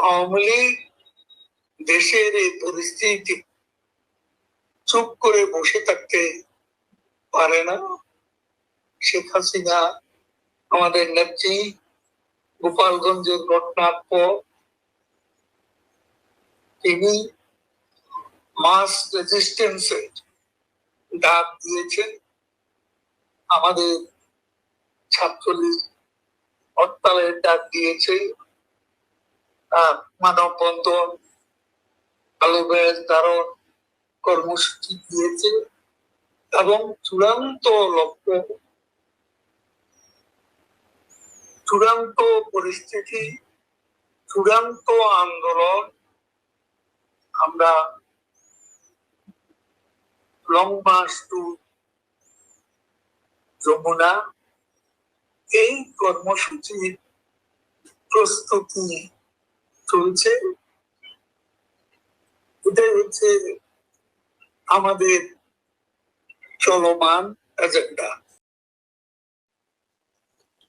আওয়ামী লীগ দেশের এই পরিস্থিতি চুপ করে বসে থাকতে পারে না। শেখ হাসিনা আমাদের নেত্রী গোপালগঞ্জের ঘটনার পর তিনি মাস রেজিস্ট্যান্সের ডাক দিয়েছেন। আমাদের ছাত্রলীগ হরতালের ডাক দিয়েছে, মানববন্ধন, কালো ব্যাজ ধারণ কর্মসূচি দিয়েছে এবং চূড়ান্ত লক্ষ্য, চূড়ান্ত পরিস্থিতি, চূড়ান্ত আন্দোলন আমরা লং মার্চ টু যমুনা এই কর্মসূচির প্রস্তুতি চলছে। এটাই হচ্ছে আমাদের চলমান এজেন্ডা।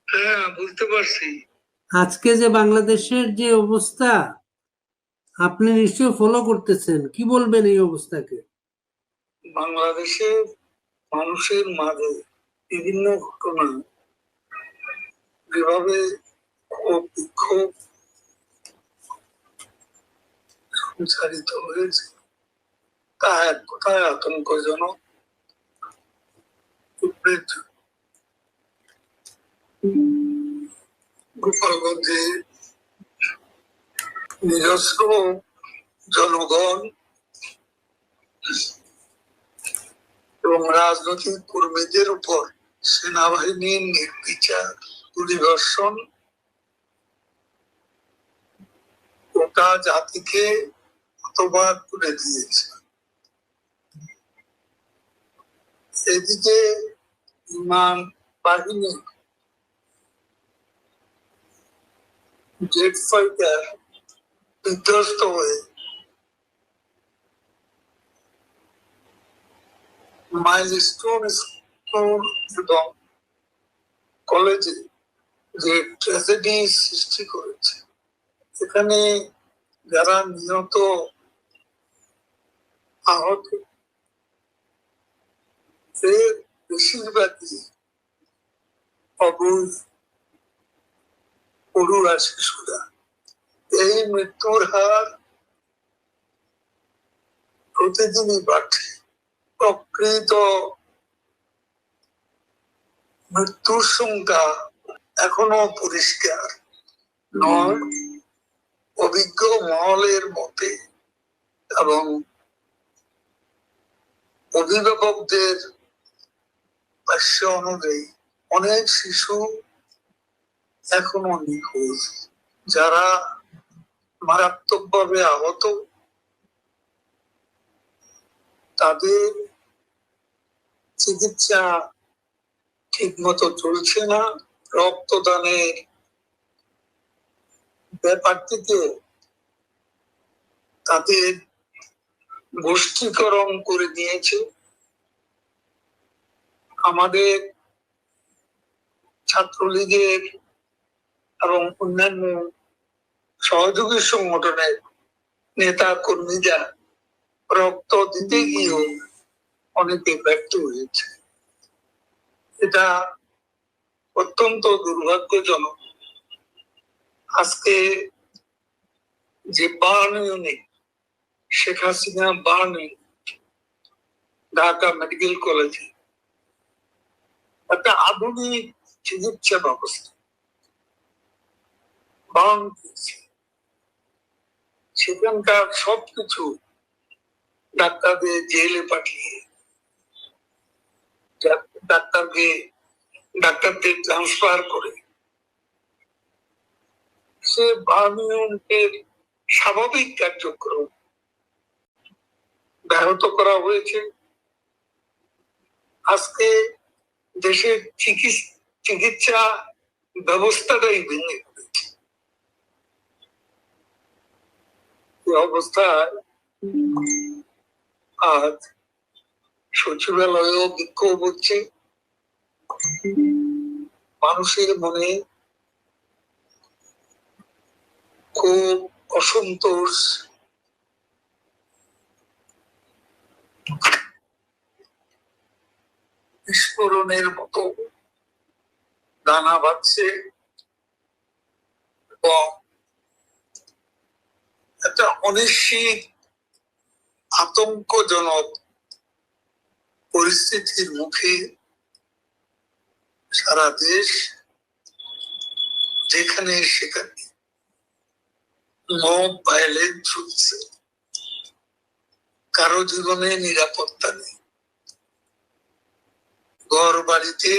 হ্যাঁ, বুঝতে পারছি। আজকে যে বাংলাদেশের যে অবস্থা আপনি নিশ্চয়ই ফলো করতেছেন, কি বলবেন এই অবস্থাকে? বাংলাদেশের মানুষের মাঝে বিভিন্ন ঘটনা যেভাবে বিক্ষোভ সঞ্চারিত হয়েছে তা এক কথায় আতঙ্কজনক। গোপালগঞ্জে নিজস্ব জনগণ এবং রাজনৈতিক কর্মীদের উপর সেনাবাহিনীর নির্বিচার পরিদর্শন গোটা জাতিকে হতবাক করে দিয়েছে। এদিকে বিমান বাহিনী জেট ফাইটার বিধ্বস্ত হয়ে মাইলস্টোন স্কুল এবং কলেজে যে ট্র্যাজেডি সৃষ্টি করেছে, এখানে যারা নিহত আহত এর বেশিরভাগই অবুঝ পড়ুয়া শিশুরা। এই মৃত্যুর হার প্রতিদিনই বাড়ছে। প্রকৃত মৃত্যুর সংখ্যা এখনো পরিষ্কার নয়। অভিজ্ঞ মহলের মতে এবং অভিভাবকদের ভাষ্য অনুযায়ী অনেক শিশু এখনো নিখোঁজ। যারা মারাত্মকভাবে আহত তাদের চিকিৎসা ঠিক মতো চলছে না। রক্তদানের ব্যাপারটিকে তাদের গোষ্ঠীকরণ করে দিয়েছে। আমাদের ছাত্রলীগের এবং অন্যান্য সহযোগী সংগঠনের নেতা কর্মীরা রক্ত দিতে গিয়েও অনেকে ব্যর্থ হয়েছে। এটা অত্যন্ত দুর্ভাগ্যজনক। আজকে যে burn unit, Sheikh Hasina burn unit Dhaka medical কলেজে একটা আধুনিক চিকিৎসা ব্যবস্থা বার্ন দিয়েছে। সেখানকার সবকিছু ডাক্তারদের জেলে পাঠিয়ে ডাক্তারদের ট্রান্সফার করে সে বার্ন ইউনিটের স্বাভাবিক কার্যক্রম ব্যাহত করা হয়েছে। আজকে দেশের চিকিৎসা ব্যবস্থাটাই ভেঙে পড়েছে। এই অবস্থায় আজ সচিবালয়েও বিক্ষোভ হচ্ছে। মানুষের মনে খুব অসন্তোষ, বিস্ফোরণের মতো দানা বাঁধছে এবং একটা অনিশ্চিত আতঙ্কজনক পরিস্থিতির মুখে সারা দেশ, যেখানে সেখানে মব ভায়োলেন্স চলছে, কারো জীবনে নিরাপত্তা নেই, ঘর বাড়িতে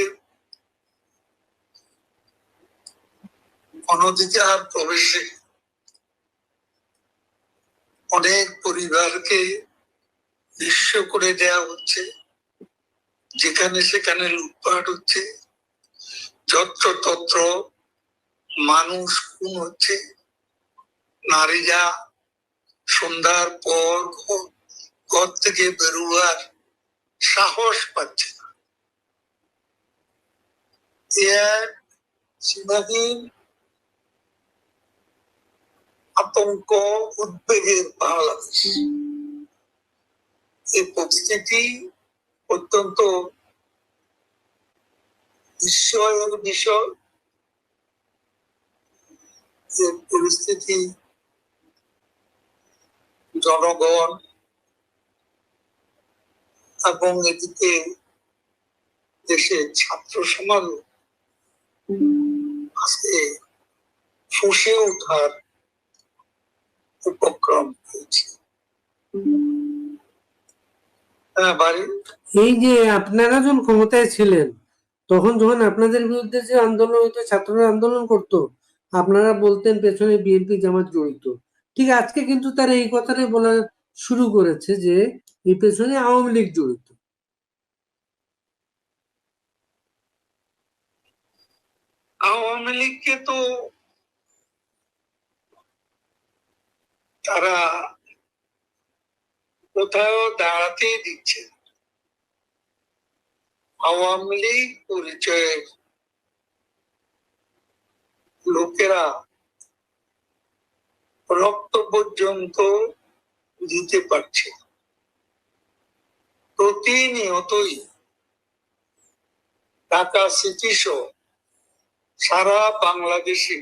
অনধিকার প্রবেশে অনেক পরিবারকে নিঃস্ব করে দেওয়া হচ্ছে, যেখানে সেখানে লুটপাট হচ্ছে, যত্রতত্র মানুষ খুন হচ্ছে, নারীরা সন্ধ্যার পর ঘর থেকে বেরোয়ার সাহস পাচ্ছে না। এর সীমাহীন আতঙ্ক, উদ্বেগের বাংলাদেশ। এই পরিস্থিতি অত্যন্ত বিস্ময়ের বিষয়। যে পরিস্থিতি জনগণ এবং এদিকে দেশের ছাত্র সমাজ আজকে ফুঁসে ওঠার উপক্রম হয়েছে। এই যে আপনারা যখন ক্ষমতায় ছিলেন, তখন যখন আপনাদের বিরুদ্ধে যে আন্দোলন হইতো, ছাত্ররা আন্দোলন করতো, আপনারা বলতেন পেছনে বিএনপি জামাত জড়িত। ঠিক আজকে কিন্তু তারা এই কথাটাই বলা শুরু করেছে যে এই পেছনে আওয়ামী লীগ জড়িত। আওয়ামী লীগকে তো তারা কোথাও দাঁড়াতে দিচ্ছে। আওয়ামী লীগ পরিচয়ের লোকেরা রক্ত পর্যন্ত দিতে পারছে। প্রতিনিয়তই ঢাকা সিটি সহ সারা বাংলাদেশে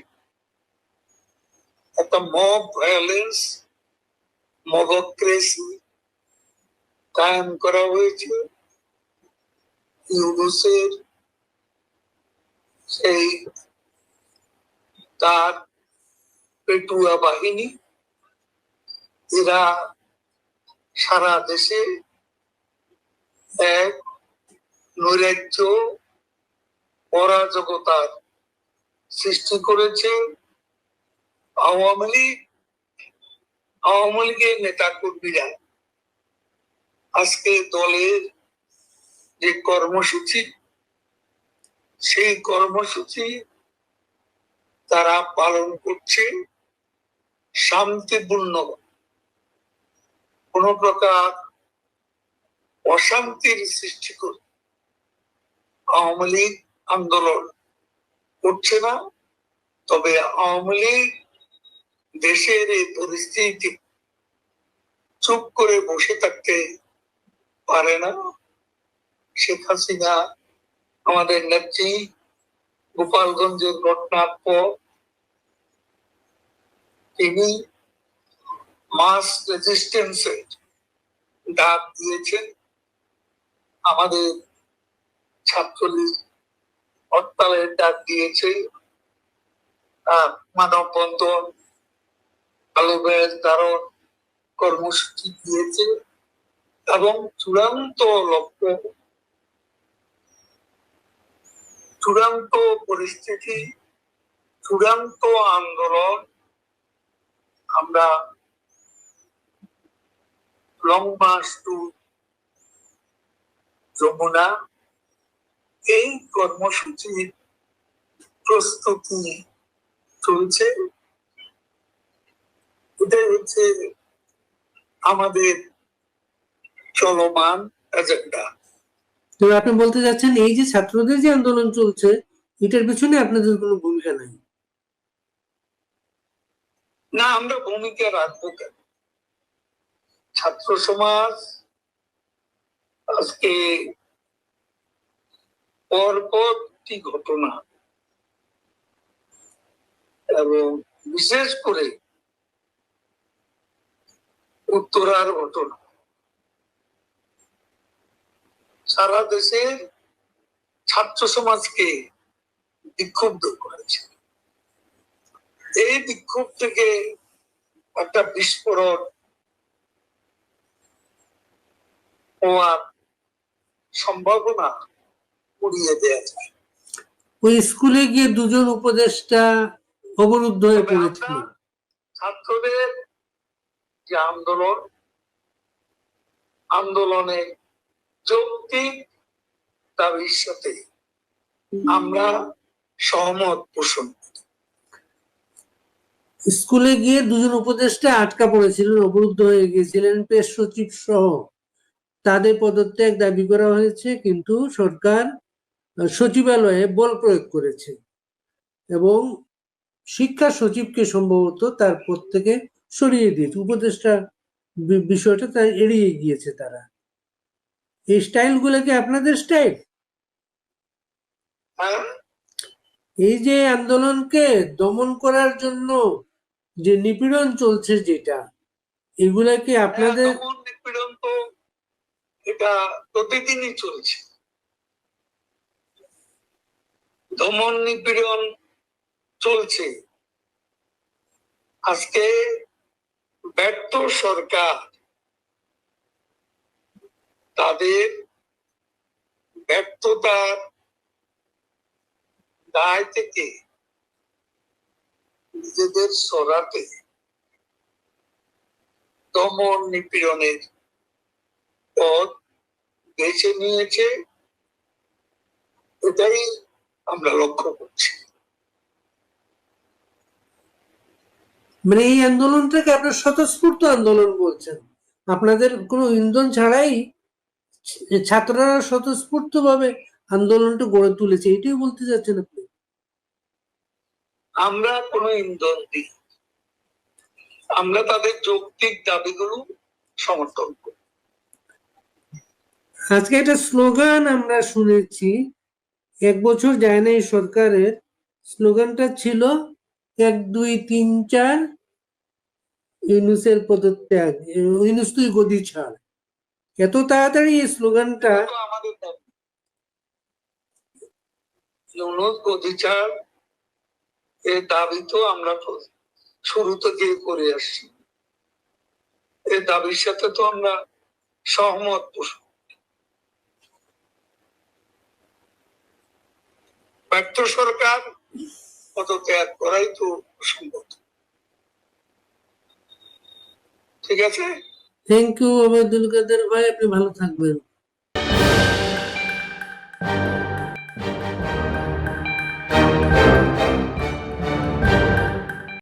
একটা মব ভায়োলেন্স, মবক্রেসি কায়েম করা হয়েছে। ইউনুসের সেই তার পেটুয়া বাহিনী, এরা সারা দেশে এক নৈরাজ্য, অরাজকতার সৃষ্টি করেছে। আওয়ামী লীগের নেতা কর্মীরা আজকে দলের যে কর্মসূচি, সেই কর্মসূচি তারা পালন করছে শান্তিপূর্ণ, কোন প্রকার অশান্তির সৃষ্টি করে আওয়ামী লীগ আন্দোলন করছে না। তবে আওয়ামী লীগ দেশের এই পরিস্থিতি চুপ করে বসে থাকতে পারে না। শেখ হাসিনা আমাদের নেত্রী গোপালগঞ্জের ঘটনার পর তিনি মাস রেজিস্ট্যান্সের ডাক দিয়েছেন। আমাদের ছাত্রলীগ হরতালের ডাক দিয়েছে, মানববন্ধন, কালো ব্যাজ ধারণ কর্মসূচি দিয়েছে এবং চূড়ান্ত লক্ষ্য, চূড়ান্ত পরিস্থিতি, চূড়ান্ত আন্দোলন আমরা লং মার্চ টু যমুনা, এই কর্মসূচির প্রস্তুতি চলছে। এটাই হচ্ছে আমাদের চলমান এজেন্ডা। তো আপনি বলতে যাচ্ছেন এই যে ছাত্রদের যে আন্দোলন চলছে, এটার পিছনে আপনাদের কোনো ভূমিকা নাই? না, আমরা ভূমিকা রাখবো কেন? ছাত্র সমাজ আজকে পরপরটি ঘটনা এবং বিশেষ করে উত্তরার ঘটনা সারা দেশের ছাত্র সমাজকে বিক্ষুব্ধ করেছে। এই বিক্ষোভ থেকে একটা বিস্ফোরণ হওয়ার সম্ভাবনা উড়িয়ে দেওয়া যায়। ওই স্কুলে গিয়ে দুজন উপদেষ্টা অবরুদ্ধ হয়ে পড়েছিল। ছাত্রদের যে আন্দোলনের যৌক্তিক দাবির সাথে আমরা সহমত পোষণ করি। স্কুলে গিয়ে দুজন উপদেষ্টা আটকা পড়েছিলেন, অবরুদ্ধ হয়ে গিয়েছিলেন, প্রেস সচিব সহ তাদের পদত্যাগ দাবি করা হয়েছে, কিন্তু সরকার সচিবালয়ে বল প্রয়োগ করেছে এবং শিক্ষা সচিবকে সম্ভবত তার পদ থেকে সরিয়ে দিয়েছে। উপদেষ্টা বিষয়টা তাই এড়িয়ে গিয়েছে তারা। এই স্টাইল গুলো কি আপনাদের স্টাইল? এই যে আন্দোলনকে দমন করার জন্য যে নিপীড়ন চলছে, যেটা এগুলা কি আপনাদের? নিপীড়ন তো এটা প্রতিদিনই চলছে। দমন নিপীড়ন চলছে। আজকে ব্যর্থ সরকার তাদের ব্যর্থতার দায় থেকে নিজেদের সরাতে দমন নিপীড়নের পথ বেছে নিয়েছে, এটাই আমরা লক্ষ্য করছি। মানে এই আন্দোলনটাকে আপনার স্বতঃস্ফূর্ত আন্দোলন বলছেন? আপনাদের কোনো ইন্ধন ছাড়াই ছাত্ররা স্বতঃস্ফূর্ত ভাবে আন্দোলনটা গড়ে তুলেছে, এটাই বলতে চাচ্ছেন আপনি? আমরা কোনো ইন্ধন দিই, আমরা তাদের যৌক্তিক দাবিগুলো সমর্থন করি। আজকে একটা স্লোগান আমরা শুনেছি, 1 বছর যায় না এই সরকারের, স্লোগানটা ছিল 1 2 3 4 ইউনূসের পদত্যাগ, ইউনূস তুই গদি ছাড়। এত তাড়াতাড়ি এই স্লোগানটা? আমাদের দাবি ইউনূস গদি ছাড়, এই দাবি তো আমরা শুরু থেকে করে আসছি। এই দাবির সাথে তো আমরা সহমত পোষণ। ব্যর্থ সরকার পদত্যাগ করাই তো সম্ভব। ঠিক আছে, থ্যাংক ইউ ওবায়দুল কাদের ভাই, আপনি ভালো থাকবেন।